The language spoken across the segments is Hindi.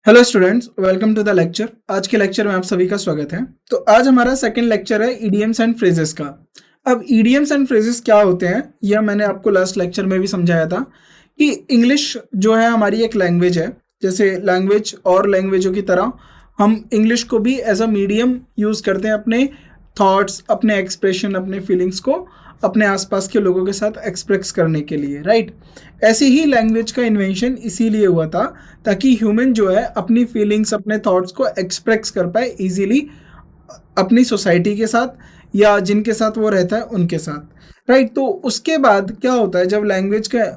Hello students, welcome to the lecture. आज के लेक्चर में आप सभी का स्वागत है। तो आज हमारा सेकंड लेक्चर है इडियम्स एंड फ्रेजेस का। अब इडियम्स एंड फ्रेजेस क्या होते हैं यह मैंने आपको लास्ट लेक्चर में भी समझाया था कि इंग्लिश जो है हमारी एक लैंग्वेज है। जैसे लैंग्वेज और लैंग्वेजों की तरह हम इंग्लिश को भी एज अ मीडियम यूज़ करते हैं अपने थॉट्स, अपने एक्सप्रेशन, अपने फीलिंग्स को अपने आसपास के लोगों के साथ एक्सप्रेस करने के लिए, राइट। ऐसी ही लैंग्वेज का इन्वेंशन इसीलिए हुआ था ताकि ह्यूमन जो है अपनी फीलिंग्स, अपने थॉट्स को एक्सप्रेस कर पाए इजीली अपनी सोसाइटी के साथ या जिनके साथ वो रहता है उनके साथ, राइट। तो उसके बाद क्या होता है, जब लैंग्वेज का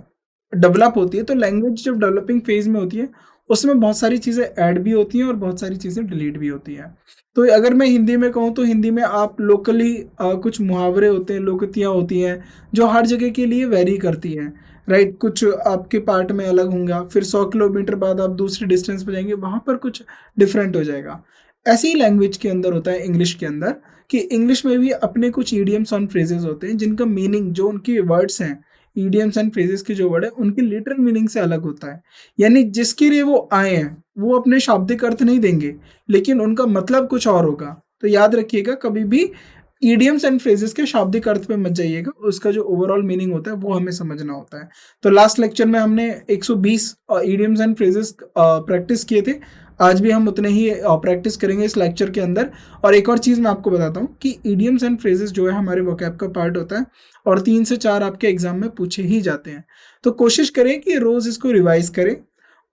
डेवलप होती है तो लैंग्वेज जब डेवलपिंग फेज में होती है उसमें बहुत सारी चीज़ें ऐड भी होती हैं और बहुत सारी चीज़ें डिलीट भी होती हैं। तो अगर मैं हिंदी में कहूँ तो हिंदी में आप लोकली कुछ मुहावरे होते हैं, लोकतियाँ होती हैं जो हर जगह के लिए वेरी करती हैं, राइट। कुछ आपके पार्ट में अलग होंगे, फिर 100 किलोमीटर बाद आप दूसरी डिस्टेंस पे जाएंगे, वहाँ पर कुछ डिफरेंट हो जाएगा। ऐसी ही लैंग्वेज के अंदर होता है इंग्लिश के अंदर कि इंग्लिश में भी अपने कुछ ईडियम्स और फ्रेजेस होते हैं जिनका मीनिंग, जो उनके वर्ड्स हैं, ईडियम्स एंड फ्रेजेस के जो वर्ड है उनके लिटरल मीनिंग से अलग होता है। यानी जिसके लिए वो आए हैं वो अपने शाब्दिक अर्थ नहीं देंगे लेकिन उनका मतलब कुछ और होगा। तो याद रखिएगा, कभी भी ईडियम्स एंड फ्रेजेस के शाब्दिक अर्थ पे मत जाइएगा, उसका जो ओवरऑल मीनिंग होता है वो हमें समझना होता है। तो लास्ट लेक्चर में हमने 120 ईडियम्स एंड फ्रेजेस प्रैक्टिस किए थे। आज भी हम उतने ही प्रैक्टिस करेंगे इस लेक्चर के अंदर। और एक और चीज़ मैं आपको बताता हूँ कि ईडियम्स एंड फ्रेजेस जो है हमारे वोकैब का पार्ट होता है और 3 से 4 आपके एग्जाम में पूछे ही जाते हैं। तो कोशिश करें कि रोज़ इसको रिवाइज करें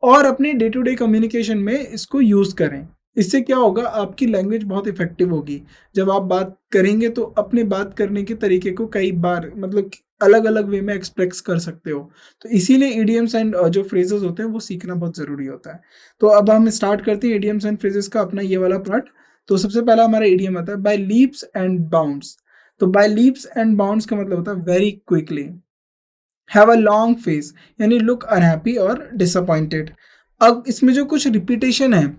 और अपने डे टू डे कम्युनिकेशन में इसको यूज़ करें। इससे क्या होगा, आपकी लैंग्वेज बहुत इफेक्टिव होगी। जब आप बात करेंगे तो अपने बात करने के तरीके को कई बार मतलब अलग अलग वे में एक्सप्रेस कर सकते हो। तो इसीलिए ईडियम्स एंड जो फ्रेजेस होते हैं वो सीखना बहुत ज़रूरी होता है। तो अब हम स्टार्ट करते हैं ईडियम्स एंड फ्रेजेस का अपना ये वाला पार्ट। तो सबसे पहला हमारा ईडियम आता है बाय लीप्स एंड बाउंड्स। तो बाय लीप्स एंड बाउंड्स का मतलब होता है very quickly, have a long face, यानी लुक अनहैप्पी और डिसअपॉइंटेड। अब इसमें जो कुछ रिपीटेशन है,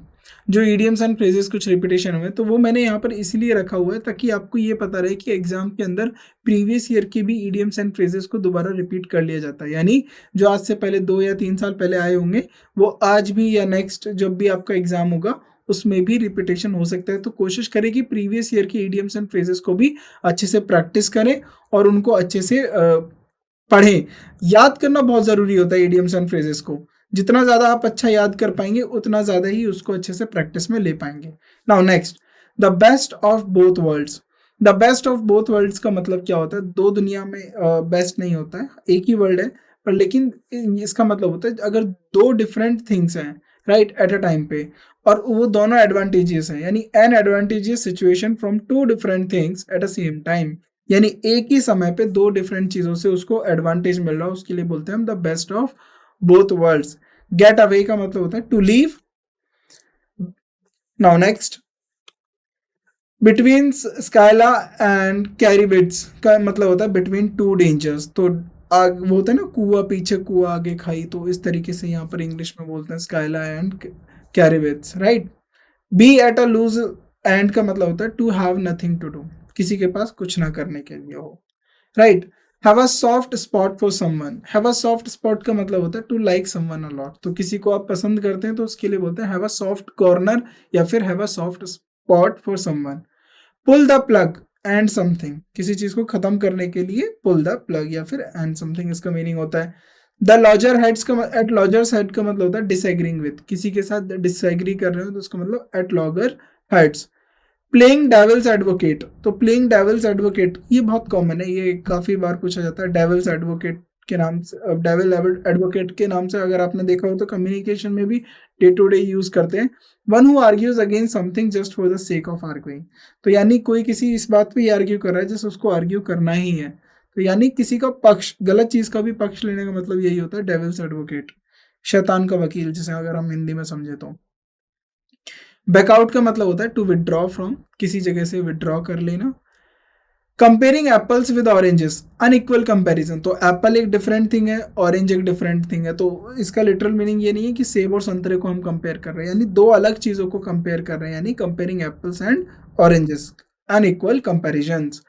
जो ईडियम्स एंड फ्रेजेस कुछ रिपीटेशन हुए, तो वो मैंने यहाँ पर इसलिए रखा हुआ है ताकि आपको ये पता रहे कि एग्जाम के अंदर प्रीवियस ईयर के भी ईडियम्स एंड फ्रेजेस को दोबारा रिपीट कर लिया जाता है। यानी जो आज से पहले 2 या 3 साल पहले आए होंगे वो आज भी या नेक्स्ट जब भी आपका एग्जाम होगा उसमें भी रिपीटेशन हो सकता है। तो कोशिश करें कि प्रीवियस ईयर के ईडियम्स एंड फ्रेजेस को भी अच्छे से प्रैक्टिस करें और उनको अच्छे से पढ़ें। याद करना बहुत ज़रूरी होता है इडियम्स एंड फ्रेजेस को। जितना ज़्यादा आप अच्छा याद कर पाएंगे उतना ज़्यादा ही उसको अच्छे से प्रैक्टिस में ले पाएंगे। Now next, the best of both world's. The best of both world's का मतलब क्या होता है? दो दुनिया में बेस्ट नहीं होता है, एक ही वर्ल्ड है, पर लेकिन इसका मतलब होता है अगर दो डिफरेंट थिंग्स हैं राइट एट अ टाइम पे और वो दोनों एडवांटेजेस हैं, यानी an advantageous situation from two different things at a same time, यानी एक ही समय पे दो डिफरेंट चीज़ों से उसको एडवांटेज मिल रहा है, उसके लिए बोलते हैं हम the best of both worlds. Get away का मतलब होता है to leave. Now next, between Scylla and Charybdis का मतलब होता है बिटवीन टू डेंजर्स। तो वो होता है ना, कुआ पीछे कुआ आगे खाई, तो इस तरीके से यहाँ पर इंग्लिश में बोलते हैं Scylla and Charybdis, right. Be at a loose end का मतलब होता है to have nothing to do, किसी के पास कुछ ना करने के लिए हो, right. Have a soft spot for someone. Have a soft spot का मतलब होता है to like someone a lot, तो किसी को आप पसंद करते हैं तो उसके लिए बोलते हैं हैव अ सॉफ्ट कॉर्नर या फिर have a soft spot for someone. Pull the plug and something, किसी चीज को खत्म करने के लिए पुल द प्लग या फिर एंड समथिंग इसका मीनिंग होता है। द लॉजर हेड्स का एट लॉजर्स हेड का मतलब होता है डिसएग्रीइंग विद, किसी के साथ डिसएग्री कर रहे हो तो उसका मतलब at loggerheads. Playing devil's advocate, तो प्लेइंग डेविल्स एडवोकेट ये बहुत कॉमन है, ये काफी बार पूछा जाता है डेविल्स एडवोकेट के नाम से। डेविल एडवोकेट के नाम से अगर आपने देखा हो तो कम्युनिकेशन में भी डे टू डे यूज करते हैं। One who argues against something just for the sake of arguing, तो यानी कोई किसी इस बात पे ही आर्ग्यू कर रहा है जिस उसको आर्ग्यू करना ही है, तो यानी किसी का पक्ष, गलत चीज का भी पक्ष लेने का मतलब यही होता है डेविल्स एडवोकेट, शैतान का वकील जिसे अगर हम हिंदी में समझे तो। बैकआउट का मतलब होता है टू विदड्रॉ फ्रॉम, किसी जगह से विदड्रॉ कर लेना। Comparing apples with oranges, unequal comparison, तो एप्पल एक डिफरेंट थिंग है, ऑरेंज एक डिफरेंट थिंग है, तो इसका लिटरल मीनिंग ये नहीं है कि सेब और संतरे को हम कंपेयर कर रहे हैं, यानी दो अलग चीजों को कंपेयर कर रहे हैं, यानी comparing apples and oranges, unequal comparisons.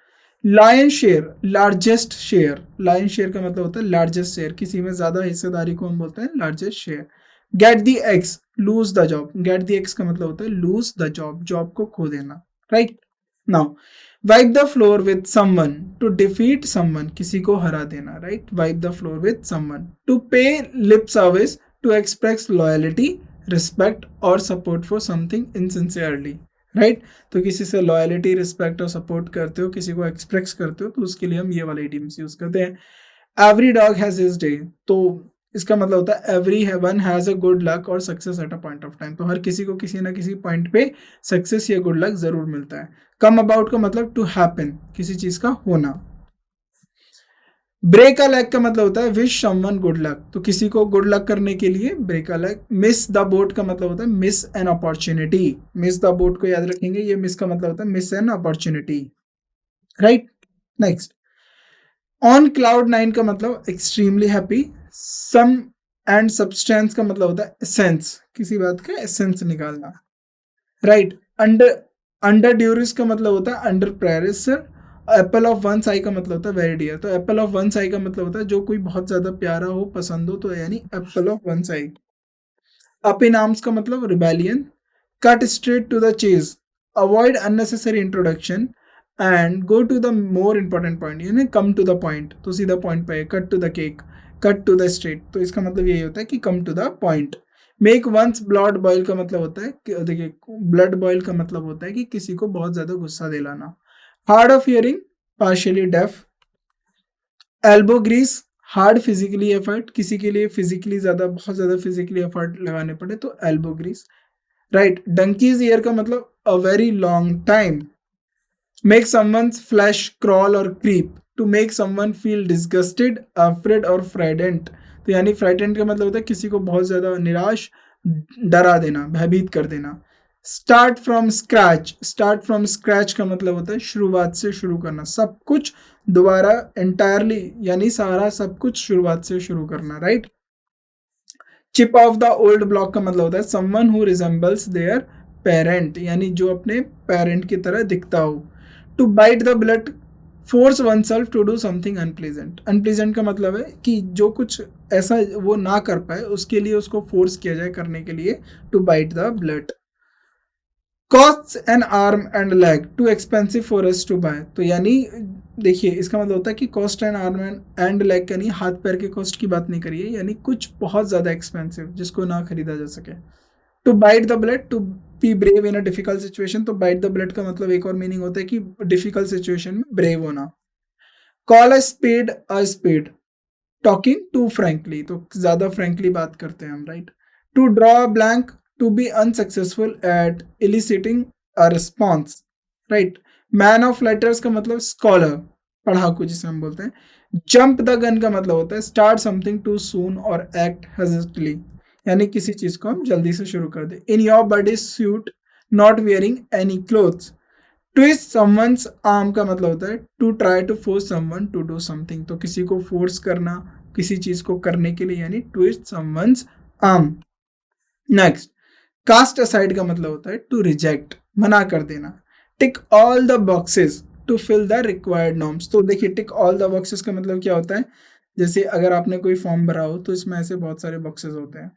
Lion share, largest share, lion share का मतलब होता है लार्जेस्ट शेयर, किसी में ज्यादा हिस्सेदारी को हम बोलते हैं largest share. Get the eggs, lose the job, get the x का मतलब होता है लूज द जॉब, जॉब को खो देना, right. Now wipe the floor with someone, to defeat someone, किसी को हरा देना, right. Wipe the floor with someone, to pay lip service, to express loyalty, respect और support for something insincerely, right. तो किसी से लॉयलिटी, रिस्पेक्ट और सपोर्ट करते हो, किसी को एक्सप्रेस करते हो, तो उसके लिए हम ये वाले इडियम्स यूज करते हैं। Every dog has his day, तो इसका मतलब होता है everyone has a good luck और success at a point of time, तो हर किसी को किसी ना किसी पॉइंट पे सक्सेस या गुड लक जरूर मिलता है। कम अबाउट का मतलब टू हैपन, किसी चीज का होना। ब्रेक अ लेग का मतलब होता है विश समवन गुड लक, तो किसी को गुड लक करने के लिए break a leg. Miss the boat का मतलब होता है miss an opportunity, miss the boat को याद रखेंगे, ये मिस का मतलब होता है miss an opportunity, right. Next, on cloud nine का मतलब extremely happy. Sum and substance का मतलब होता है एसेंस, किसी बात का एसेंस निकालना, राइट। अंडर अंडर ड्यूरिस का मतलब होता है under pressure. Apple of one's Sai का मतलब होता है वेरी डियर, तो एप्पल ऑफ वन साई का मतलब होता है जो कोई बहुत ज्यादा प्यारा हो, पसंद हो, तो यानी apple of one's eye. Up in arms का मतलब rebellion. Cut straight to the chase, avoid unnecessary introduction and go to the more important point, यानी कम टू द पॉइंट, तो सीधा पॉइंट पे। Cut to the cake, cut to the straight, तो इसका मतलब यही होता है कि come to the point. Make one's blood boil का मतलब होता है, देखिए ब्लड बॉयल का मतलब होता है कि किसी को बहुत ज्यादा गुस्सा दिलाना। Hard of hearing, partially deaf. Elbow grease, hard physically effort, किसी के लिए फिजिकली ज्यादा, बहुत ज्यादा फिजिकली एफर्ट लगाने पड़े, तो elbow grease, right. Donkey's years का मतलब a very long time. Make someone's flesh crawl और creep, to make someone feel disgusted, afraid और फ्राइडेंट, तो यानी फ्राइडेंट का मतलब होता है किसी को बहुत ज्यादा निराश, डरा देना, भयभीत कर देना। Start from scratch, start from scratch का मतलब होता है शुरुआत से शुरू करना, सब कुछ दोबारा एंटायरली, यानी सारा सब कुछ शुरुआत से शुरू करना, right. Chip off the old block का मतलब होता है someone who resembles their parent, यानी जो अपने पेरेंट की तरह दिखता हो। To bite the blood, force oneself to do something unpleasant, unpleasant का मतलब है कि जो कुछ ऐसा वो ना कर पाए उसके लिए उसको फोर्स किया जाए करने के लिए, to bite the blood. Cost an arm and leg, too expensive for us to buy, तो यानी देखिए इसका मतलब होता है कि cost an arm and leg, यानी हाथ पैर के कॉस्ट की बात नहीं करिए, यानी कुछ बहुत ज्यादा एक्सपेंसिव जिसको ना खरीदा जा सके। To bite the blood, to be brave in a difficult situation, तो बाइट द ब्लड का मतलब एक और मीनिंग होता है कि डिफिकल्ट सिचुएशन में ब्रेव होना। Call a spade, talking to frankly, तो ज्यादा फ्रेंकली बात करते हैं हम, right. To draw blank, to be unsuccessful at eliciting a response, right. Man of letters का मतलब स्कॉलर, पढ़ाकू जिसे हम बोलते हैं। जंप द गन का मतलब होता है स्टार्ट समथिंग टू सून और एक्ट हेजिटेटली, यानी किसी चीज को हम जल्दी से शुरू कर दे। In your body suit, not wearing any clothes. Twist someone's arm का मतलब होता है to try to force someone to do something, तो किसी को फोर्स करना किसी चीज को करने के लिए, यानी twist someone's arm. Next, cast aside का मतलब होता है टू रिजेक्ट, मना कर देना। Tick all the boxes to fill the required norms, तो देखिए टिक ऑल द बॉक्सेस का मतलब क्या होता है, जैसे अगर आपने कोई फॉर्म भरा हो तो इसमें ऐसे बहुत सारे बॉक्सेस होते हैं,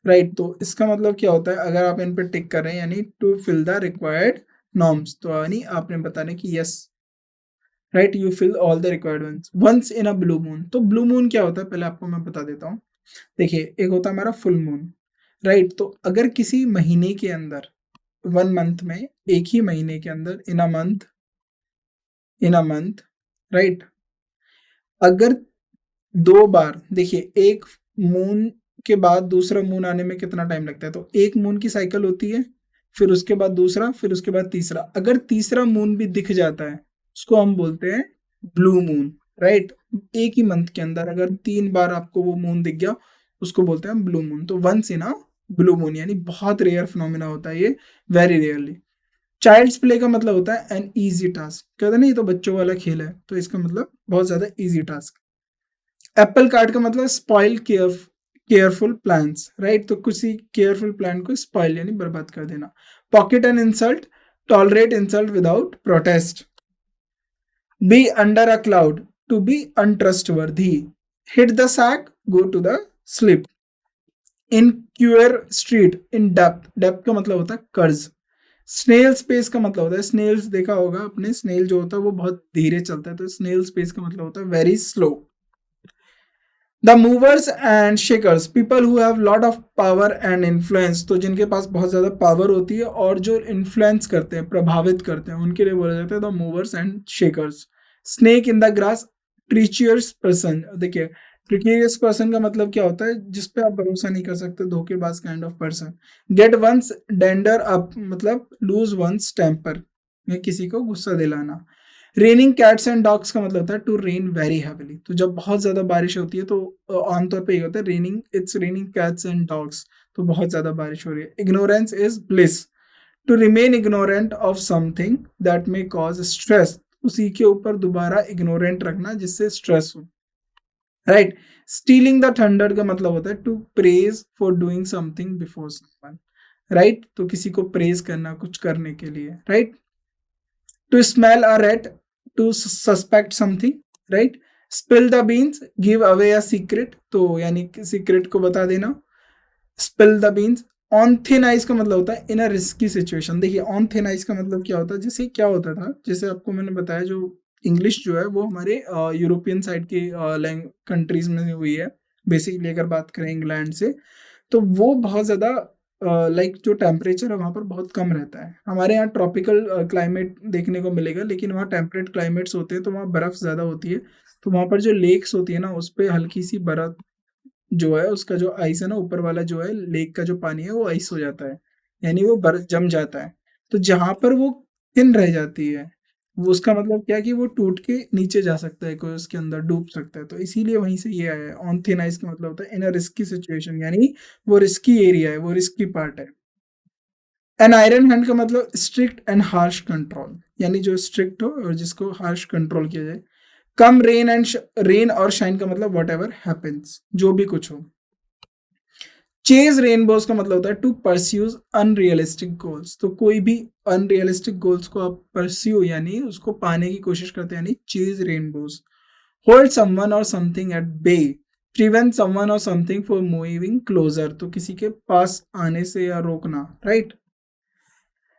राइट। तो इसका मतलब क्या होता है, अगर आप इन पर टिक कर रहे हैं यानी to fill the required norms, तो यानी आपने बताने की yes, right, you fill all the required ones. Once in a blue moon, तो ब्लू मून क्या होता है पहले आपको मैं बता देता हूँ। देखिए एक होता है हमारा फुल मून, राइट। तो अगर किसी महीने के अंदर, वन मंथ में, एक ही महीने के अंदर, इन अ मंथ, राइट, अगर दो बार, देखिए एक मून के बाद दूसरा मून आने में कितना टाइम लगता है, तो एक मून की साइकिल होती है, फिर उसके बाद दूसरा, फिर उसके बाद तीसरा। अगर तीसरा मून भी दिख जाता है उसको हम बोलते हैं ब्लू मून, राइट। एक ही मंथ के अंदर अगर 3 बार आपको वो मून दिख गया उसको बोलते हैं ब्लू मून। तो once in a blue moon, यानी बहुत रेयर फिनोमिना होता है ये, वेरी रेयरली। चाइल्ड्स प्ले का मतलब होता है एन ईजी टास्क, कहते नहीं ये तो बच्चों वाला खेल है, तो इसका मतलब बहुत ज्यादा ईजी टास्क। एप्पल कार्ड का मतलब स्पॉइल केयरफुल प्लान्स, राइट, तो किसी केयरफुल प्लान को स्पॉइल यानी बर्बाद कर देना। Pocket an insult, tolerate insult without protest. Be under a cloud, to be untrustworthy. Hit the sack, go to the sleep. In queer street, in depth, depth का मतलब होता है कर्ज। स्नेल स्पेस का मतलब होता है, स्नेल्स देखा होगा अपने, स्नेल जो होता है वो बहुत धीरे चलता है, तो स्नेल स्पेस का मतलब होता है very slow. The movers and shakers, people who have lot of power and influence, तो जिनके पास बहुत ज्यादा पावर होती है और जो इन्फ्लुएंस करते हैं, प्रभावित करते हैं, उनके लिए बोला जाता है the movers and shakers. Snake in the grass, treacherous person, देखिए ट्रिकियस पर्सन का मतलब क्या होता है, जिसपे आप भरोसा नहीं कर सकते, धोखेबाज kind of person. Get one's dander up, मतलब लूज वंस टेम्पर, किसी को गुस्सा दिलाना। रेनिंग कैट्स एंड डॉग्स का मतलब होता है टू रेन वेरी हैविली, तो जब बहुत ज्यादा बारिश होती है तो आमतौर पे ये होता है raining, it's raining cats and dogs, तो बहुत ज्यादा बारिश हो रही है। Ignorance is bliss, to remain ignorant of something that may cause stress, उसी के ऊपर दोबारा इग्नोरेंट रखना जिससे स्ट्रेस हो, राइट। स्टीलिंग द थंडर का मतलब होता है to praise for doing something before someone, right, तो किसी को प्रेज करना कुछ करने के लिए, right. To smell a rat, to suspect something, right. Spill the beans, give away a secret, तो यानी सीक्रेट को बता देना। Spill the beans. On thin ice का मतलब होता है इन अ रिस्की सिचुएशन, देखिए ऑन थिन आइस का मतलब क्या होता है, जैसे क्या होता था, जैसे आपको मैंने बताया, जो इंग्लिश जो है वो हमारे यूरोपियन साइड की कंट्रीज में हुई है, बेसिकली अगर बात करें इंग्लैंड से, तो वो बहुत ज़्यादा लाइक जो टेम्परेचर है वहाँ पर बहुत कम रहता है। हमारे यहाँ ट्रॉपिकल क्लाइमेट देखने को मिलेगा, लेकिन वहाँ टेम्परेट क्लाइमेट्स होते हैं, तो वहाँ बर्फ़ ज़्यादा होती है, तो वहाँ पर जो लेक्स होती है ना, उस पर हल्की सी बर्फ़ जो है, उसका जो आइस है ना, ऊपर वाला जो है लेक का जो पानी है वो आइस हो जाता है, यानी वो बर्फ जम जाता है। तो जहाँ पर वो थिन रह जाती है, वो उसका मतलब क्या है कि वो टूट के नीचे जा सकता है, कोई उसके अंदर डूब सकता है, तो इसीलिए वहीं से ये आया है। ऑन थिन आइस का मतलब होता है इन अ रिस्की सिचुएशन, यानी वो रिस्की एरिया है, वो रिस्की पार्ट है। एन आयरन हैंड का मतलब स्ट्रिक्ट एंड हार्श कंट्रोल, यानी जो स्ट्रिक्ट हो और जिसको हार्श कंट्रोल किया जाए। कम रेन एंड रेन और शाइन का मतलब वट एवर हैपन्स, जो भी कुछ हो। चेज रेनबोज का मतलब होता है टू परस्यूज अनरियलिस्टिक गोल्स, तो कोई भी अनरियलिस्टिक गोल्स को आप परस्यू यानी उसको पाने की कोशिश करते हैं, यानी chase rainbows. Hold someone or something at bay, prevent someone or something for moving closer, तो किसी के पास आने से या रोकना, right.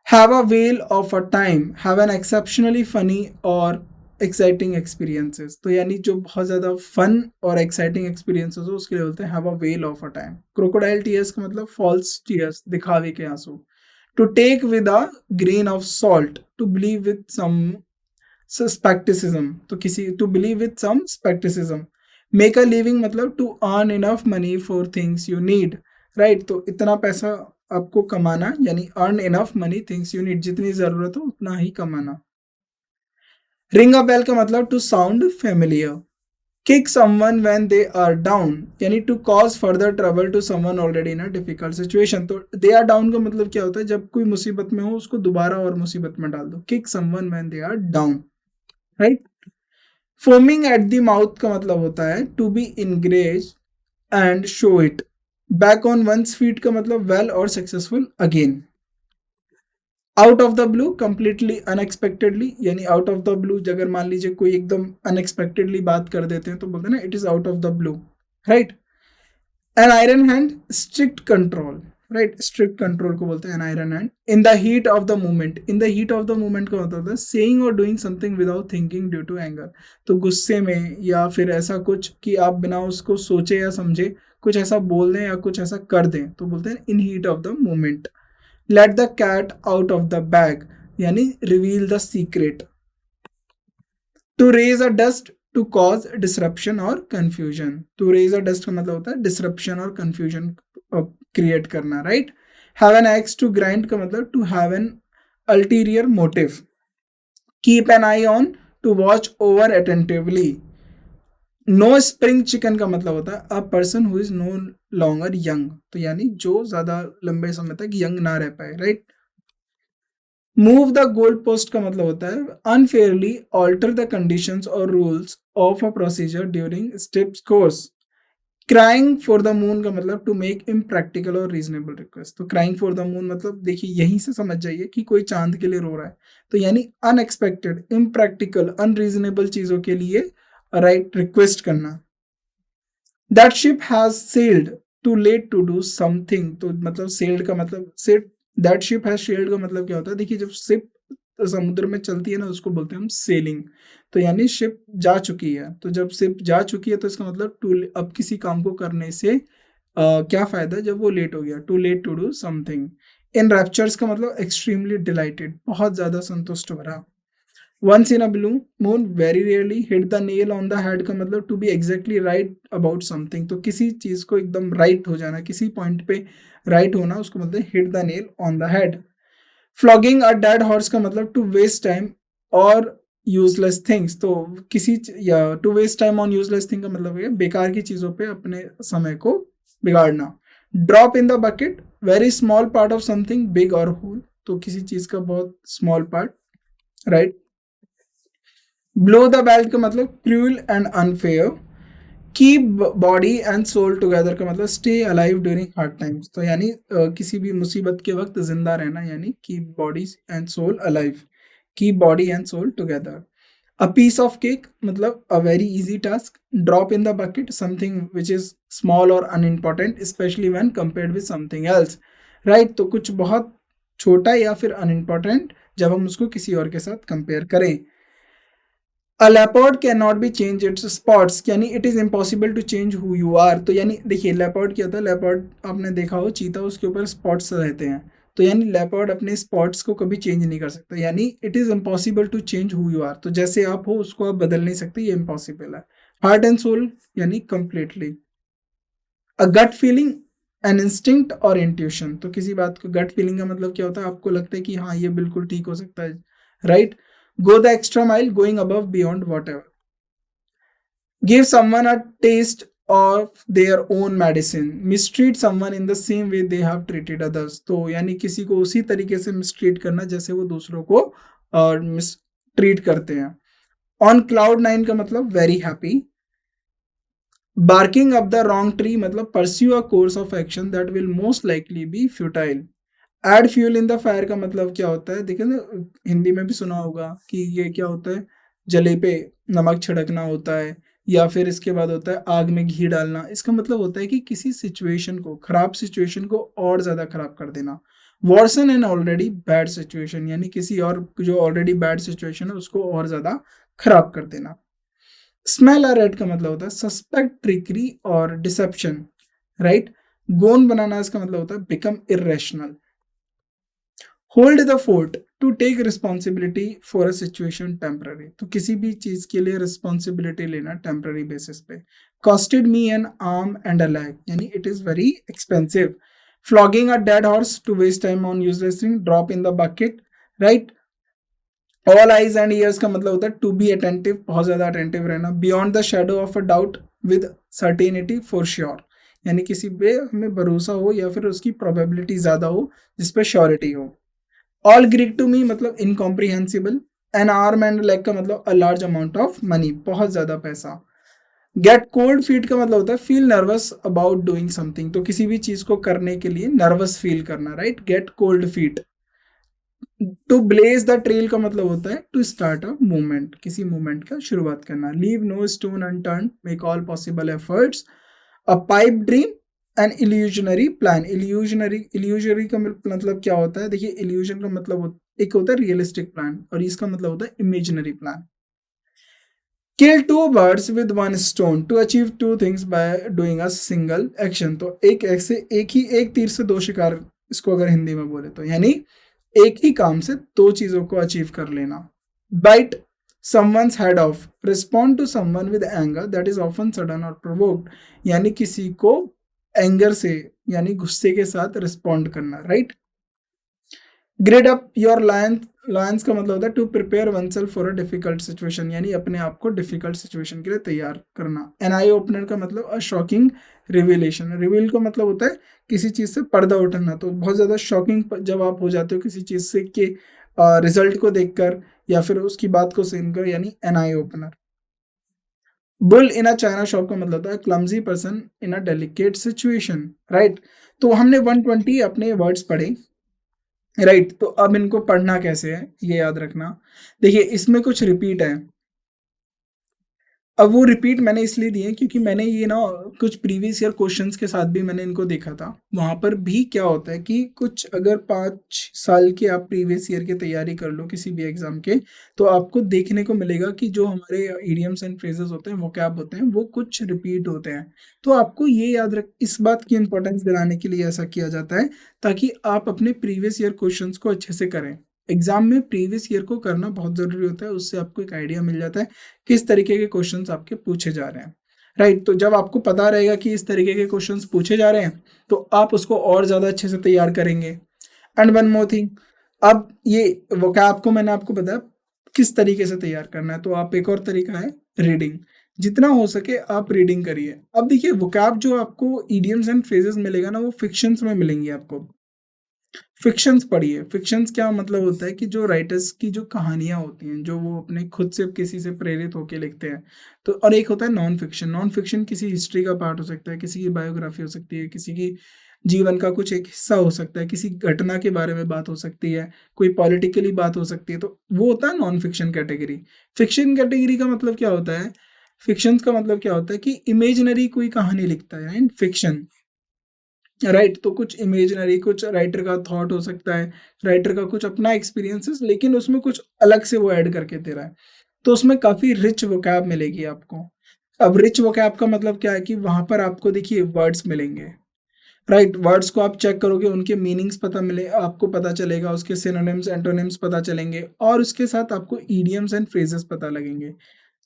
Have a whale of a time, have an exceptionally funny or exciting experiences, तो यानी जो बहुत ज़्यादा फन और एक्साइटिंग एक्सपीरियंसेस हो उसके लिए बोलते हैं have a whale of a time. Crocodile tears का मतलब फॉल्स टीयर्स, दिखावे के आंसू। To take with a grain of salt, to believe with some scepticism, तो किसी to believe with some scepticism. Make a living मतलब to earn enough money for things you need, right, तो इतना पैसा आपको कमाना, यानी earn enough money things you need, जितनी जरूरत हो उतना ही कमाना। रिंग अ बेल का मतलब to sound familiar. Kick someone when they are down, यानी to cause further trouble to someone already in a difficult situation, तो दे आर डाउन का मतलब क्या होता है, जब कोई मुसीबत में हो उसको दोबारा और मुसीबत में डाल दो। Kick someone when they are down, right. Foaming at the mouth का मतलब होता है to be enraged and show it. Back on one's feet का मतलब वेल और successful again. Out of the blue, completely unexpectedly, यानी आउट ऑफ द ब्लू अगर मान लीजिए कोई एकदम अनएक्सपेक्टेडली बात कर देते हैं तो बोलते हैं ना it is out of the blue, right. An iron hand, strict control, right, strict control को बोलते हैं an iron hand. In the heat of the moment, in the heat of the moment का मतलब होता है saying or doing something without thinking due to anger, तो गुस्से में या फिर ऐसा कुछ कि आप बिना उसको सोचे या समझे कुछ ऐसा बोल दें या कुछ ऐसा कर दें, तो बोलते हैं in heat of the moment. Let the cat out of the bag, यानी reveal the secret. To raise a dust, to cause disruption और confusion, to raise a dust का मतलब होता है डिसरप्शन और कंफ्यूजन क्रिएट करना, right. Have an axe to grind का मतलब to have an ulterior motive. Keep an eye on, to watch over attentively. No spring chicken का मतलब होता है अ person who is no longer young, तो यानी जो ज्यादा लंबे समय तक यंग ना रह पाए, right. Move the goal post का मतलब होता है अनफेयरली ऑल्टर द कंडीशंस और rules of a procedure during steps course. Crying for the moon का मतलब टू मेक इम्प्रैक्टिकल और रीजनेबल रिक्वेस्ट, तो क्राइंग फॉर द मून मतलब देखिए यहीं से समझ जाइए कि कोई चांद के लिए रो रहा है, तो यानी अनएक्सपेक्टेड, इम्प्रैक्टिकल, अनरीजनेबल चीजों के लिए राइट रिक्वेस्ट करना। That ship has sailed, too late to do something, तो मतलब सेल्ड का मतलब set that ship has sailed का मतलब क्या होता है? देखिए जब शिप समुद्र में चलती है ना उसको बोलते हैं हम सेलिंग। तो यानी शिप जा चुकी है, तो जब शिप जा चुकी है तो इसका मतलब टू अब किसी काम को करने से क्या फायदा जब वो लेट हो गया, too late to do something. In raptures का मतलब एक्सट्रीमली डिलाइटेड, बहुत ज्यादा संतुष्ट भरा। Once in a blue moon very rarely hit the nail on the head का मतलब to be exactly right about something, तो किसी चीज को एकदम राइट हो जाना, किसी पॉइंट पे राइट होना, उसको मतलब hit the nail on the head. Flogging a dead horse का मतलब to waste time or useless things, तो किसी या to waste time on useless thing का मतलब है बेकार की चीजों पे अपने समय को बिगाड़ना। Drop in the bucket very small part of something big or whole, तो किसी चीज का बहुत small part, right. Below the belt का मतलब cruel and unfair. Keep body and soul together का मतलब stay alive during hard times, तो यानी किसी भी मुसीबत के वक्त जिंदा रहना, यानी keep body and soul alive, keep body and soul together. A piece of cake मतलब a very easy task. Drop in the bucket something which is small और unimportant specially when compared with something else, right. तो कुछ बहुत छोटा या फिर अनइम्पॉर्टेंट जब हम उसको किसी और के साथ कंपेयर करें। A leopard can not be change its spots, यानी it is impossible to change who you are, तो यानी देखिए लेपर्ड क्या होता है, लेपर्ड आपने देखा हो चीता, उसके ऊपर स्पॉट्स रहते हैं, तो यानी लेपर्ड अपने स्पॉट्स को कभी चेंज नहीं कर सकता, यानी it is impossible to change who you are, तो जैसे आप हो उसको आप बदल नहीं सकते, ये इम्पॉसिबल है। हार्ट एंड सोल यानी completely. A gut feeling an instinct or intuition, तो किसी बात को गट फीलिंग का मतलब क्या होता है, आपको लगता है कि हाँ ये बिल्कुल ठीक हो सकता है, right. Go the extra mile going above beyond what ever. Give someone a taste of their own medicine. Mistreat someone in the same way they have treated others. तो यानी किसी को उसी तरीके से मिसट्रीट करना जैसे वो दूसरों को मिसट्रीट करते हैं। ऑन क्लाउड नाइन का मतलब very happy. Barking up the wrong tree मतलब pursue a course of action that will most likely be futile. Add fuel in the fire का मतलब क्या होता है, देखिए ना हिंदी में भी सुना होगा कि ये क्या होता है, जले पे नमक छिड़कना होता है, या फिर इसके बाद होता है आग में घी डालना। इसका मतलब होता है कि किसी सिचुएशन को, खराब सिचुएशन को और ज्यादा खराब कर देना। Worsen an already bad situation, यानी किसी और जो ऑलरेडी बैड सिचुएशन है उसको और ज्यादा खराब कर देना। स्मेल अ रेड का मतलब होता है सस्पेक्ट ट्रिकरी और डिसेप्शन, राइट। गोन बनाना इसका मतलब होता है become irrational. Hold the fort to take responsibility for a situation temporary, तो किसी भी चीज के लिए रिस्पॉन्सिबिलिटी लेना टेम्पररी बेसिस पे। Costed me an arm and a leg, यानी it is very expensive. Flogging a dead horse to waste time on useless thing, drop in the bucket, right. All eyes and ears का मतलब होता है टू बी अटेंटिव, बहुत ज्यादा अटेंटिव रहना। Beyond the shadow of a doubt with certainty for sure, यानी किसी पे हमें भरोसा हो या फिर उसकी प्रोबेबिलिटी ज्यादा हो जिसपे श्योरिटी हो। ऑल ग्रीक टू मी मतलब incomprehensible. N arm and leg का मतलब a large amount of money, बहुत ज्यादा पैसा। गेट कोल्ड फीट का मतलब होता है feel nervous about doing something, तो किसी भी चीज को करने के लिए नर्वस फील करना, right. Get cold feet. To blaze the trail का मतलब होता है टू स्टार्ट अ मूवमेंट, किसी मूवमेंट का शुरुआत करना। Leave no stone unturned, make all possible efforts. A pipe dream an illusionary plan, illusionary का मतलब क्या होता है, देखिए इल्यूजन का मतलब एक होता है रियलिस्टिक प्लान और इसका मतलब होता है imaginary plan. Kill two birds with one stone to achieve two things by doing a single action, तो एक तीर से दो शिकार, इसको अगर हिंदी में बोले तो यानी एक ही काम से दो चीजों को अचीव कर लेना। Bite someone's head off, respond to someone with anger that is often sudden or provoked, यानी किसी को एंगर से यानी गुस्से के साथ रिस्पॉन्ड करना, right. Gird up your loins का मतलब होता है to prepare oneself for a difficult situation, यानी अपने आप को डिफिकल्ट सिचुएशन के लिए तैयार करना। एन आई ओपनर का मतलब अ शॉकिंग रिवीलेशन, रिवील का मतलब होता है किसी चीज से पर्दा उठाना, तो बहुत ज्यादा शॉकिंग जब आप हो जाते हो किसी चीज से कि रिजल्ट को देखकर या फिर उसकी बात को सुनकर, यानी N eye opener. Bull in a China shop का मतलब होता है clumsy person in a delicate situation, right. तो हमने 120 अपने वर्ड्स पढ़े, राइट। तो अब इनको पढ़ना कैसे है ये याद रखना। देखिए इसमें कुछ रिपीट है, अब वो रिपीट मैंने इसलिए दिए क्योंकि मैंने ये ना कुछ प्रीवियस ईयर क्वेश्चंस के साथ भी मैंने इनको देखा था। वहाँ पर भी क्या होता है कि कुछ अगर 5 साल के आप प्रीवियस ईयर की तैयारी कर लो किसी भी एग्ज़ाम के, तो आपको देखने को मिलेगा कि जो हमारे इडियम्स एंड फ्रेजेस होते हैं, वोकैब होते हैं, वो कुछ रिपीट होते हैं। तो आपको ये याद रख इस बात की इम्पोर्टेंस दिलाने के लिए ऐसा किया जाता है, ताकि आप अपने प्रीवियस ईयर क्वेश्चंस को अच्छे से करें। एग्ज़ाम में प्रीवियस ईयर को करना बहुत ज़रूरी होता है, उससे आपको एक आइडिया मिल जाता है किस तरीके के क्वेश्चंस आपके पूछे जा रहे हैं, राइट? तो जब आपको पता रहेगा कि इस तरीके के क्वेश्चंस पूछे जा रहे हैं, तो आप उसको और ज़्यादा अच्छे से तैयार करेंगे। एंड वन मोर थिंग, अब ये वोकैब को मैंने आपको बताया किस तरीके से तैयार करना है, तो आप एक और तरीका है रीडिंग। जितना हो सके आप रीडिंग करिए। अब देखिए वोकैब जो आपको इडियम्स एंड फ्रेजेस मिलेगा ना, वो फिक्शंस में मिलेंगी आपको। फिक्शंस पढ़िए। फिक्शंस क्या मतलब होता है कि जो राइटर्स की जो कहानियाँ होती हैं, जो वो अपने खुद से किसी से प्रेरित होके लिखते हैं। तो और एक होता है नॉन फिक्शन। नॉन फिक्शन किसी हिस्ट्री का पार्ट हो सकता है, किसी की बायोग्राफी हो सकती है, किसी की जीवन का कुछ एक हिस्सा हो सकता है, किसी घटना के बारे में बात हो सकती है, कोई पॉलिटिकली बात हो सकती है, तो वो होता है non fiction category. Fiction category का मतलब क्या होता है? फिक्शंस का मतलब क्या होता है कि इमेजिनरी कोई कहानी लिखता है इन फिक्शन। राइट, तो कुछ इमेजिनरी, कुछ राइटर का थॉट हो सकता है, राइटर का कुछ अपना एक्सपीरियंसेस, लेकिन उसमें कुछ अलग से वो ऐड करके दे रहा है। तो उसमें काफ़ी रिच वोकैब मिलेगी आपको। अब रिच वोकैब का मतलब क्या है कि वहाँ पर आपको देखिए वर्ड्स मिलेंगे, राइट? वर्ड्स को आप चेक करोगे, उनके मीनिंग्स पता मिले आपको पता चलेगा, उसके सिनोनिम्स, एंटोनिम्स पता चलेंगे और उसके साथ आपको इडियम्स एंड फ्रेजेस पता लगेंगे।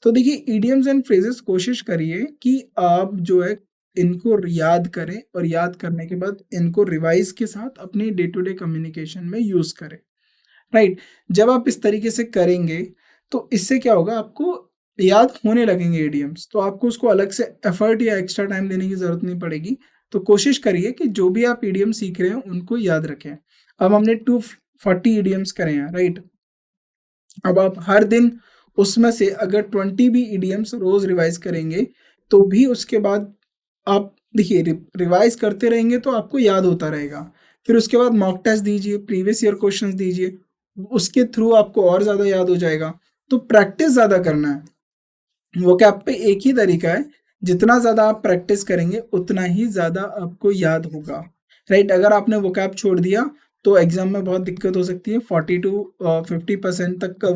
तो देखिए इडियम्स एंड फ्रेजेस कोशिश करिए कि आप जो है इनको याद करें और याद करने के बाद इनको रिवाइज के साथ अपनी डे टू डे कम्युनिकेशन में यूज करें, राइट? जब आप इस तरीके से करेंगे तो इससे क्या होगा, आपको याद होने लगेंगे इडियम्स, तो आपको उसको अलग से एफर्ट या एक्स्ट्रा टाइम देने की जरूरत नहीं पड़ेगी। तो कोशिश करिए कि जो भी आप इडियम सीख रहे हैं उनको याद रखें। अब हमने 240 इडियम्स करे हैं, राइट? अब आप हर दिन उसमें से अगर 20 भी इडियम्स रोज रिवाइज करेंगे, तो भी उसके बाद आप देखिए रिवाइज करते रहेंगे तो आपको याद होता रहेगा। फिर उसके बाद मॉक टेस्ट दीजिए, प्रीवियस ईयर क्वेश्चंस दीजिए, उसके थ्रू आपको और ज़्यादा याद हो जाएगा। तो प्रैक्टिस ज़्यादा करना है। वोकैब पे एक ही तरीका है, जितना ज़्यादा आप प्रैक्टिस करेंगे उतना ही ज़्यादा आपको याद होगा, राइट? अगर आपने वोकैब छोड़ दिया तो एग्जाम में बहुत दिक्कत हो सकती है। 40 टू 50% तक का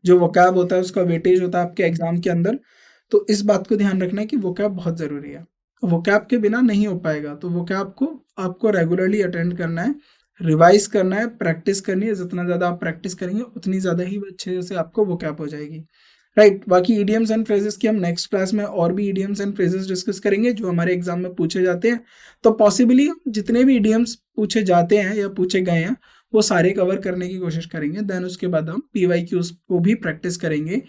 जो वोकैब होता है उसका वेटेज होता है आपके एग्जाम के अंदर। तो इस बात को ध्यान रखना है कि वोकैब बहुत ज़रूरी है। वोकैब के बिना नहीं हो पाएगा, तो वोकैब को आपको रेगुलरली अटेंड करना है, रिवाइज करना है, प्रैक्टिस करनी है। जितना ज़्यादा आप प्रैक्टिस करेंगे उतनी ज़्यादा ही अच्छे से आपको वोकैब हो जाएगी, राइट? बाकी इडियम्स एंड फ्रेजेस की हम नेक्स्ट क्लास में और भी इडियम्स एंड फ्रेजेस डिस्कस करेंगे जो हमारे एग्जाम में पूछे जाते हैं। तो पॉसिबली जितने भी इडियम्स पूछे जाते हैं या पूछे गए हैं वो सारे कवर करने की कोशिश करेंगे। देन उसके बाद हम PYQs को भी प्रैक्टिस करेंगे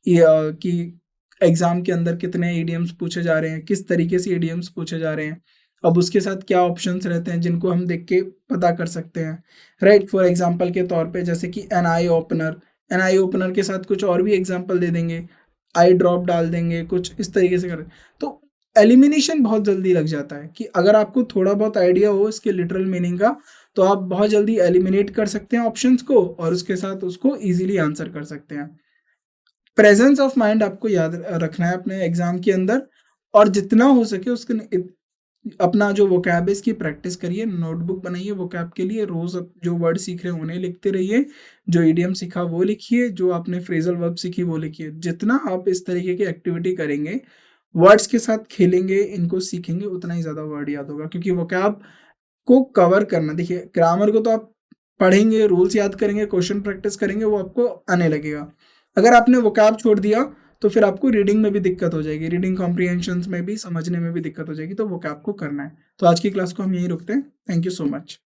कि एग्जाम के अंदर कितने इडियम्स पूछे जा रहे हैं, किस तरीके से इडियम्स पूछे जा रहे हैं। अब उसके साथ क्या ऑप्शंस रहते हैं जिनको हम देख के पता कर सकते हैं, राइट? फॉर एग्जाम्पल के तौर पे जैसे कि एन आई ओपनर के साथ कुछ और भी एग्जाम्पल दे देंगे, आई ड्रॉप डाल देंगे, कुछ इस तरीके से कर। तो एलिमिनेशन बहुत जल्दी लग जाता है कि अगर आपको थोड़ा बहुत आइडिया हो इसके लिटरल मीनिंग का, तो आप बहुत जल्दी एलिमिनेट कर सकते हैं ऑप्शंस को और उसके साथ उसको इजीली आंसर कर सकते हैं। प्रेजेंस ऑफ माइंड आपको याद रखना है अपने एग्जाम के अंदर, और जितना हो सके उसके अपना जो वोकैब है इसकी प्रैक्टिस करिए, नोटबुक बनाइए वोकैब के लिए, रोज जो वर्ड सीख रहे हैं उन्हें लिखते रहिए, जो इडियम सीखा वो लिखिए, जो आपने फ्रेजल वर्ब सीखी वो लिखिए। जितना आप इस तरीके की एक्टिविटी करेंगे, वर्ड्स के साथ खेलेंगे, इनको सीखेंगे, उतना ही ज़्यादा वर्ड याद होगा। क्योंकि वोकैब को कवर करना, देखिए ग्रामर को तो आप पढ़ेंगे, रूल्स याद करेंगे, क्वेश्चन प्रैक्टिस करेंगे, वो आपको आने लगेगा। अगर आपने वोकैब छोड़ दिया तो फिर आपको रीडिंग में भी दिक्कत हो जाएगी, रीडिंग कॉम्प्रिहेंशंस में भी, समझने में भी दिक्कत हो जाएगी। तो वोकैब को करना है। तो आज की क्लास को हम यहीं रुकते हैं। Thank you so much.